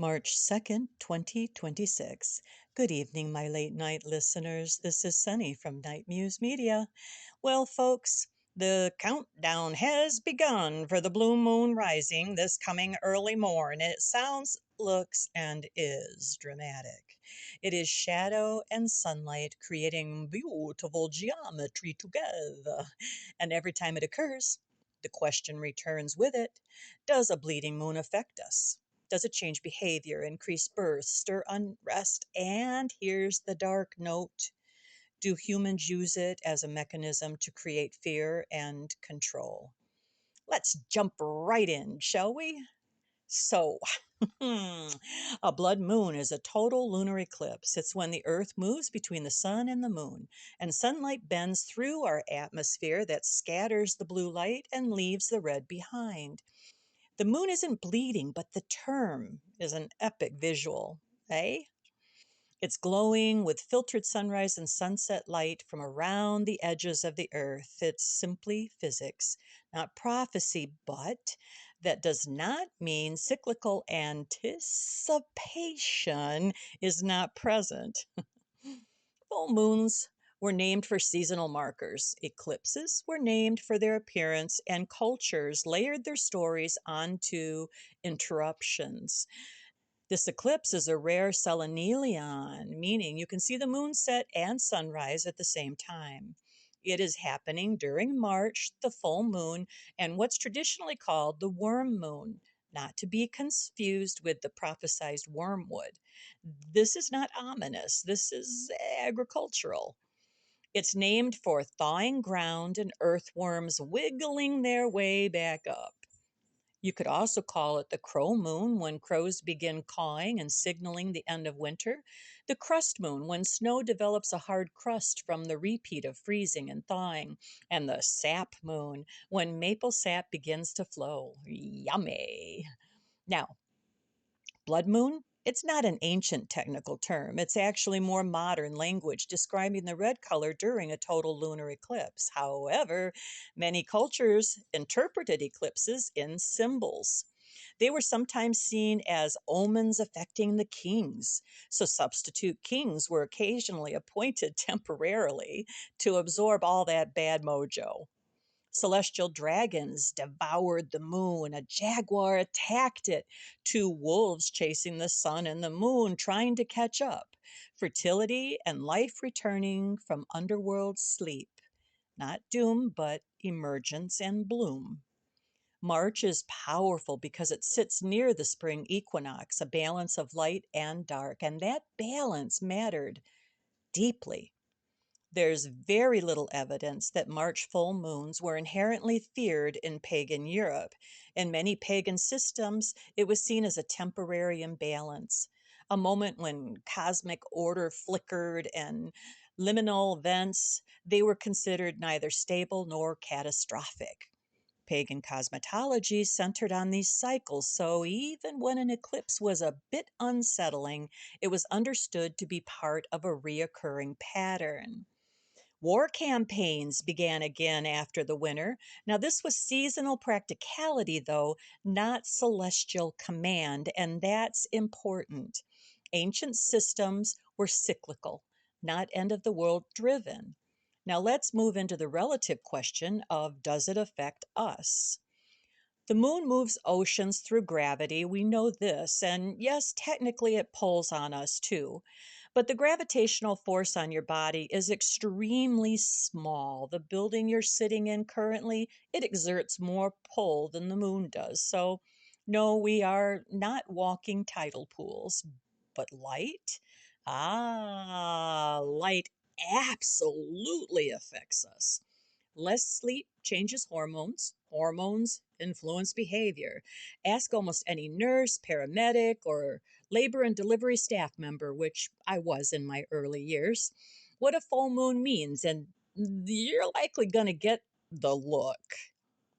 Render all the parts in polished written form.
March 2nd, 2026. Good evening, my late night listeners. This is Sunny from Night Muse Media. Well, folks, the countdown has begun for the blue moon rising this coming early morn. It sounds, looks, and is dramatic. It is shadow and sunlight creating beautiful geometry together. And every time it occurs, the question returns with it: does a bleeding moon affect us? Does it change behavior, increase birth, stir unrest? And here's the dark note: do humans use it as a mechanism to create fear and control? Let's jump right in, shall we? So, a blood moon is a total lunar eclipse. It's when the Earth moves between the sun and the moon, and sunlight bends through our atmosphere that scatters the blue light and leaves the red behind. The moon isn't bleeding, but the term is an epic visual, eh? It's glowing with filtered sunrise and sunset light from around the edges of the earth. It's simply physics, not prophecy, but that does not mean cyclical anticipation is not present. Full moons were named for seasonal markers. Eclipses were named for their appearance, and cultures layered their stories onto interruptions. This eclipse is a rare selenileon, meaning you can see the moon set and sunrise at the same time. It is happening during March, the full moon, and what's traditionally called the worm moon, not to be confused with the prophesized wormwood. This is not ominous, this is agricultural. It's named for thawing ground and earthworms wiggling their way back up. You could also call it the crow moon when crows begin cawing and signaling the end of winter, the crust moon when snow develops a hard crust from the repeat of freezing and thawing, and the sap moon when maple sap begins to flow. Yummy! Now, blood moon? It's not an ancient technical term. It's actually more modern language describing the red color during a total lunar eclipse. However, many cultures interpreted eclipses in symbols. They were sometimes seen as omens affecting the kings. So, substitute kings were occasionally appointed temporarily to absorb all that bad mojo. Celestial dragons devoured the moon. A jaguar attacked it. Two wolves chasing the sun and the moon, trying to catch up. Fertility and life returning from underworld sleep. Not doom, but emergence and bloom. March is powerful because it sits near the spring equinox, a balance of light and dark, and that balance mattered deeply. There's very little evidence that March full moons were inherently feared in pagan Europe. In many pagan systems, it was seen as a temporary imbalance, a moment when cosmic order flickered and liminal events, they were considered neither stable nor catastrophic. Pagan cosmetology centered on these cycles, so even when an eclipse was a bit unsettling, it was understood to be part of a reoccurring pattern. War campaigns began again after the winter. Now, this was seasonal practicality, though, not celestial command, and that's important. Ancient systems were cyclical, not end of the world driven. Now, let's move into the relative question of does it affect us? The moon moves oceans through gravity. We know this. And yes, technically it pulls on us too. But the gravitational force on your body is extremely small. The building you're sitting in currently, it exerts more pull than the moon does. So, no, we are not walking tidal pools. But light? Light absolutely affects us. Less sleep changes hormones. Hormones influence behavior. Ask almost any nurse, paramedic, or labor and delivery staff member, which I was in my early years, what a full moon means, and you're likely going to get the look.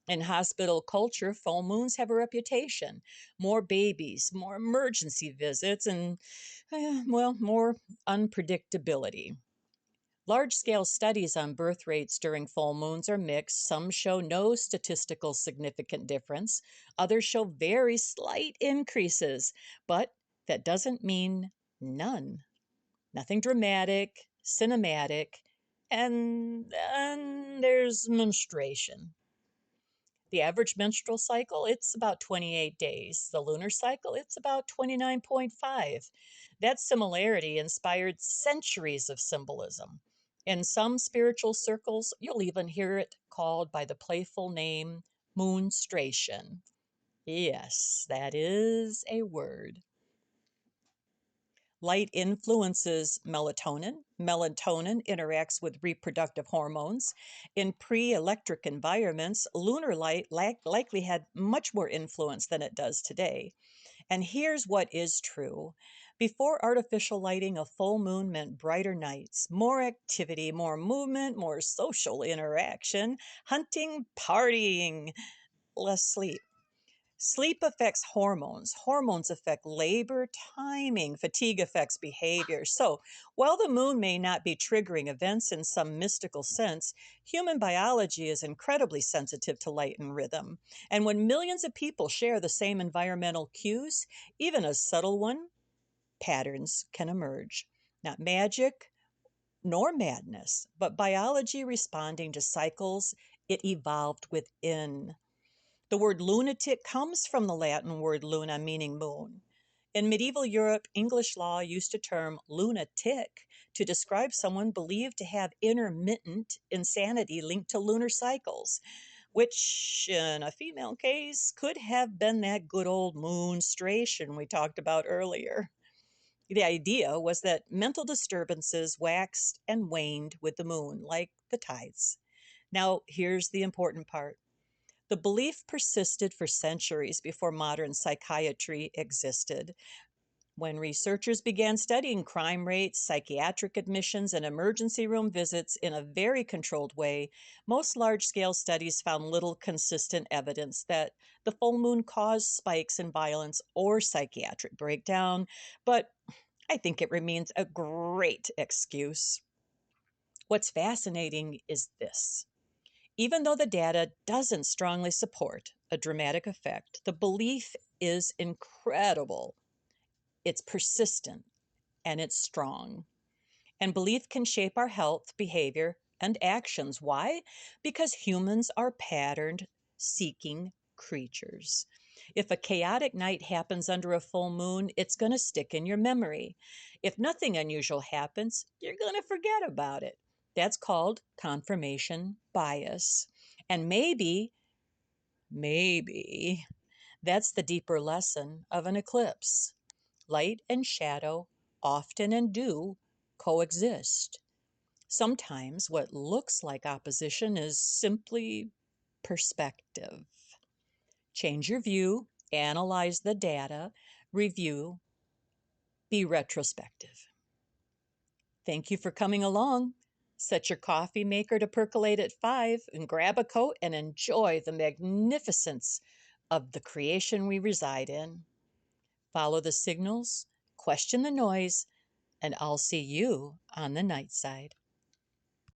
In hospital culture, full moons have a reputation. More babies, more emergency visits, and, well, more unpredictability. Large scale studies on birth rates during full moons are mixed. Some show no statistical significant difference, others show very slight increases. But That doesn't mean none. Nothing dramatic, cinematic, and then there's menstruation. The average menstrual cycle, it's about 28 days. The lunar cycle, it's about 29.5. That similarity inspired centuries of symbolism. In some spiritual circles, you'll even hear it called by the playful name moonstration. Yes, that is a word. Light influences melatonin. Melatonin interacts with reproductive hormones. In pre electric environments, lunar light likely had much more influence than it does today. And here's what is true. Before artificial lighting, a full moon meant brighter nights, more activity, more movement, more social interaction, hunting, partying, less sleep. Sleep affects hormones. Hormones affect labor, timing, fatigue affects behavior. So, while the moon may not be triggering events in some mystical sense, human biology is incredibly sensitive to light and rhythm. And when millions of people share the same environmental cues, even a subtle one, patterns can emerge. Not magic nor madness, but biology responding to cycles it evolved within. The word lunatic comes from the Latin word luna, meaning moon. In medieval Europe, English law used the term lunatic to describe someone believed to have intermittent insanity linked to lunar cycles, which in a female case could have been that good old moonstration we talked about earlier. The idea was that mental disturbances waxed and waned with the moon, like the tides. Now, here's the important part. The belief persisted for centuries before modern psychiatry existed. When researchers began studying crime rates, psychiatric admissions, and emergency room visits in a very controlled way, most large scale studies found little consistent evidence that the full moon caused spikes in violence or psychiatric breakdown. But I think it remains a great excuse. What's fascinating is this. Even though the data doesn't strongly support a dramatic effect, the belief is incredible. It's persistent and it's strong. And belief can shape our health, behavior, and actions. Why? Because humans are patterned seeking creatures. If a chaotic night happens under a full moon, it's going to stick in your memory. If nothing unusual happens, you're going to forget about it. That's called confirmation bias. And maybe that's the deeper lesson of an eclipse. Light and shadow often and do coexist. Sometimes what looks like opposition is simply perspective. Change your view, analyze the data, review, be retrospective. Thank you for coming along. Set your coffee maker to percolate at 5 and grab a coat and enjoy the magnificence of the creation we reside in. Follow the signals, question the noise, and I'll see you on the night side.